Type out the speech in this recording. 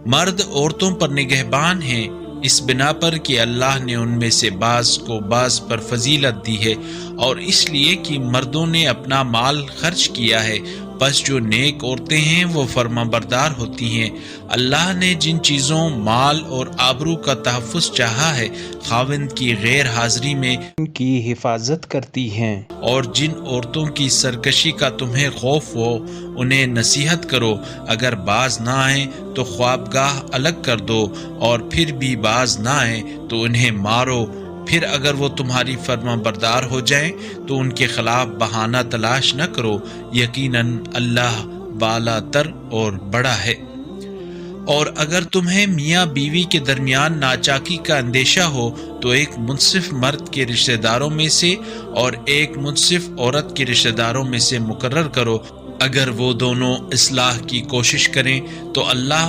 مرد عورتوں پر نگہبان ہیں، اس بنا پر کہ اللہ نے ان میں سے بعض کو بعض پر فضیلت دی ہے، اور اس لیے کہ مردوں نے اپنا مال خرچ کیا ہے، بس جو نیک عورتیں ہیں وہ فرما بردار ہوتی ہیں۔ اللہ نے جن چیزوں، مال اور آبرو کا تحفظ چاہا ہے، خاوند کی غیر حاضری میں ان کی حفاظت کرتی ہیں، اور جن عورتوں کی سرکشی کا تمہیں خوف ہو انہیں نصیحت کرو، اگر باز نہ آئیں تو خوابگاہ الگ کر دو، اور پھر بھی باز نہ آئیں تو انہیں مارو، پھر اگر وہ تمہاری فرما بردار ہو جائیں تو ان کے خلاف بہانہ تلاش نہ کرو، یقیناً اللہ بالا تر اور بڑا ہے۔ اور اگر تمہیں میاں بیوی کے درمیان ناچاکی کا اندیشہ ہو تو ایک منصف مرد کے رشتہ داروں میں سے اور ایک منصف عورت کے رشتہ داروں میں سے مقرر کرو، اگر وہ دونوں اصلاح کی کوشش کریں تو اللہ